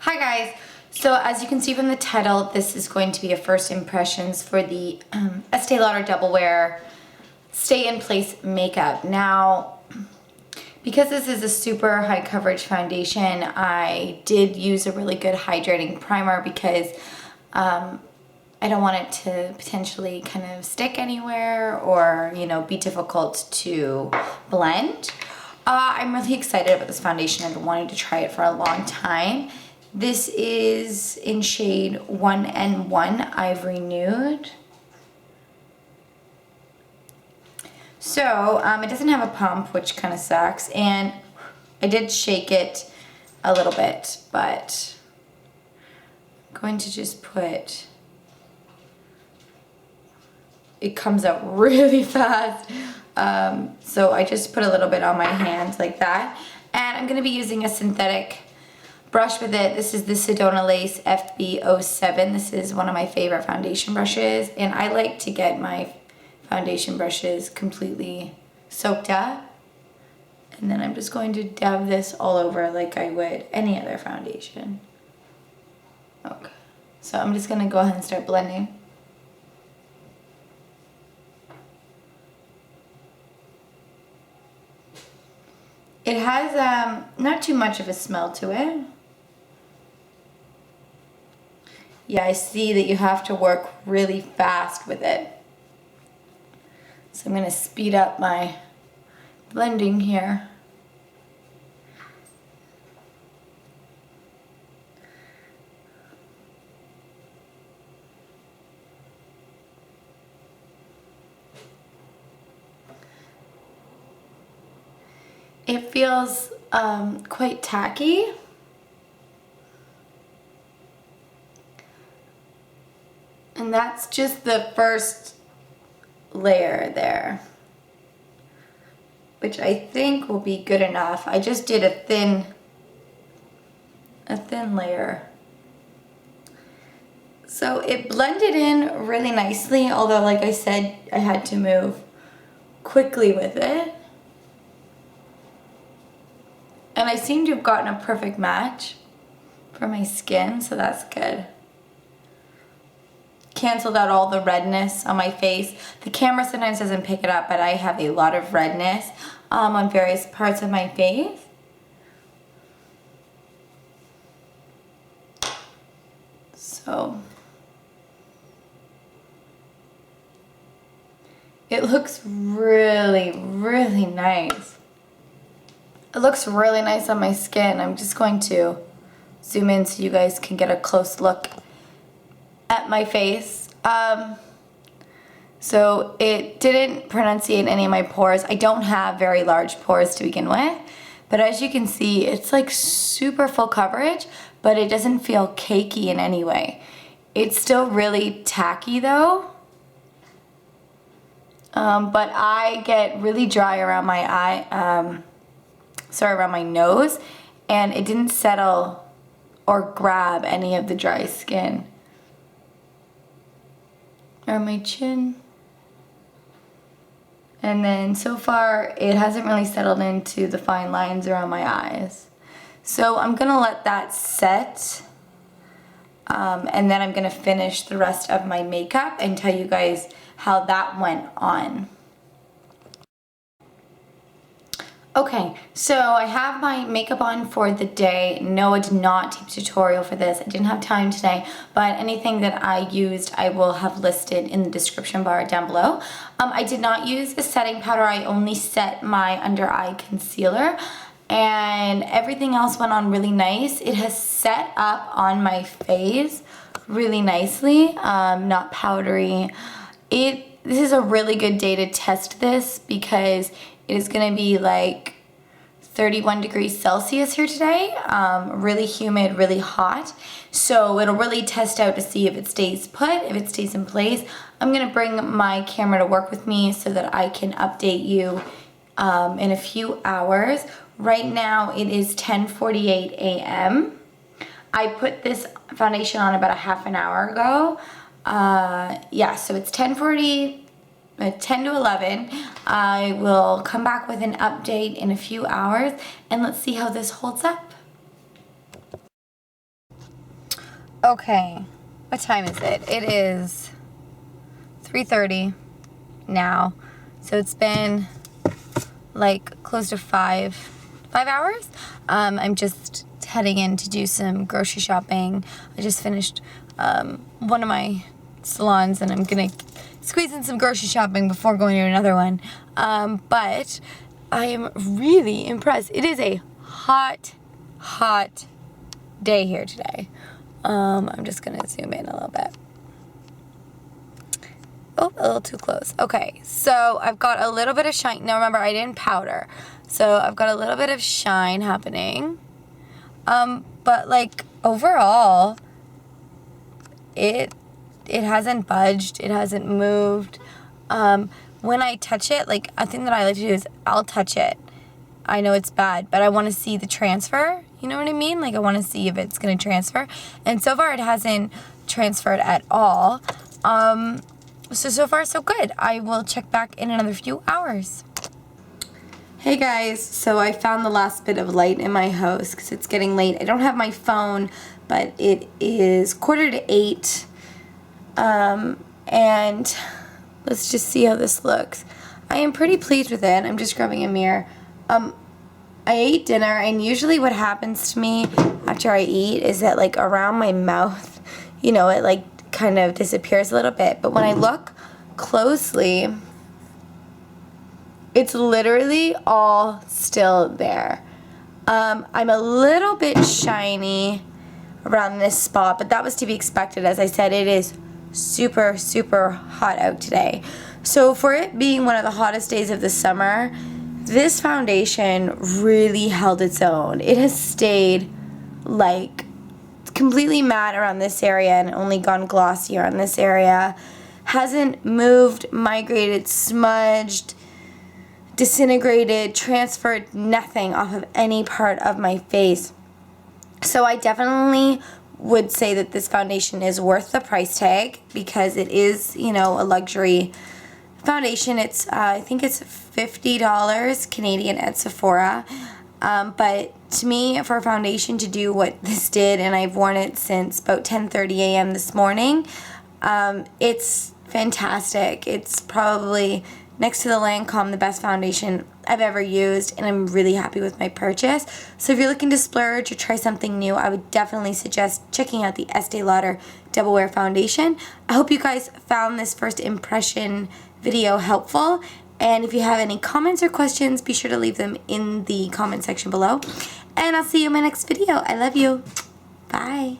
Hi guys, so as you can see from the title, this is going to be a first impressions for the Estee Lauder Double Wear Stay in Place makeup. Now, because this is a super high coverage foundation, I did use a really good hydrating primer because I don't want it to potentially kind of stick anywhere or, you know, be difficult to blend. I'm really excited about this foundation. I've been wanting to try it for a long time. This is in shade 1N1, Ivory Nude. So, it doesn't have a pump, which kind of sucks, and I did shake it a little bit, but I'm going to just put, it comes out really fast, so I just put a little bit on my hand like that, and I'm going to be using a synthetic brush with it. This is the Sedona Lace FB07. This is one of my favorite foundation brushes, and I like to get my foundation brushes completely soaked up, and then I'm just going to dab this all over like I would any other foundation. Okay, so I'm just gonna go ahead and start blending. It has not too much of a smell to it. Yeah, I see that you have to work really fast with it. So I'm going to speed up my blending here. It feels quite tacky. And that's just the first layer there, which I think will be good enough. I just did a thin layer. So it blended in really nicely, although like I said, I had to move quickly with it. And I seem to have gotten a perfect match for my skin, so that's good. Canceled out all the redness on my face. The camera sometimes doesn't pick it up, but I have a lot of redness on various parts of my face. So it looks really, really nice. It looks really nice on my skin. I'm just going to zoom in so you guys can get a close look at my face. So it didn't pronunciate any of my pores. I don't have very large pores to begin with, but as you can see, it's like super full coverage, but it doesn't feel cakey in any way. It's still really tacky though, but I get really dry around my eye, around my nose, and it didn't settle or grab any of the dry skin. Or my chin. And then so far it hasn't really settled into the fine lines around my eyes. So I'm gonna let that set, and then I'm gonna finish the rest of my makeup and tell you guys how that went on. Okay, so I have my makeup on for the day. No, I did not take a tutorial for this. I didn't have time today, but anything that I used I will have listed in the description bar down below. I did not use a setting powder. I only set my under eye concealer, and everything else went on really nice. It has set up on my face really nicely, not powdery. This is a really good day to test this because it is going to be like 31 degrees Celsius here today, really humid, really hot. So it'll really test out to see if it stays put, if it stays in place. I'm going to bring my camera to work with me so that I can update you in a few hours. Right now it is 10:48 a.m. I put this foundation on about a half an hour ago. Yeah, so it's 10:40. At 10 to 11, I will come back with an update in a few hours, and let's see how this holds up. Okay, what time is it? It is 3:30 now, so it's been like close to five hours. I'm just heading in to do some grocery shopping. I just finished one of my salons, and I'm gonna squeeze in some grocery shopping before going to another one. But I am really impressed. It is a hot day here today. I'm just gonna zoom in a little bit. Oh, a little too close. Okay, so I've got a little bit of shine. Now remember, I didn't powder, so I've got a little bit of shine happening. But like overall, it hasn't budged. It hasn't moved. When I touch it, like a thing that I like to do is I'll touch it. I know it's bad, but I want to see the transfer. You know what I mean? Like I want to see if it's going to transfer. And so far it hasn't transferred at all. So far so good. I will check back in another few hours. Hey guys, so I found the last bit of light in my house because it's getting late. I don't have my phone, but it is 7:45. And let's just see how this looks. I am pretty pleased with it. I'm just grabbing a mirror. I ate dinner, and usually what happens to me after I eat is that like around my mouth, you know, it like kind of disappears a little bit. But when I look closely, it's literally all still there. I'm a little bit shiny around this spot, but that was to be expected. As I said, it is super, super hot out today. So for it being one of the hottest days of the summer, this foundation really held its own. It has stayed like completely matte around this area and only gone glossy around this area. Hasn't moved, migrated, smudged, disintegrated, transferred, nothing off of any part of my face. So I definitely would say that this foundation is worth the price tag because it is, you know, a luxury foundation. It's I think it's $50 Canadian at Sephora. But to me, for a foundation to do what this did, and I've worn it since about 10:30 a.m. this morning, it's fantastic. It's probably, next to the Lancome, the best foundation I've ever used, and I'm really happy with my purchase. So if you're looking to splurge or try something new, I would definitely suggest checking out the Estee Lauder Double Wear Foundation. I hope you guys found this first impression video helpful, and if you have any comments or questions, be sure to leave them in the comment section below, and I'll see you in my next video. I love you. Bye.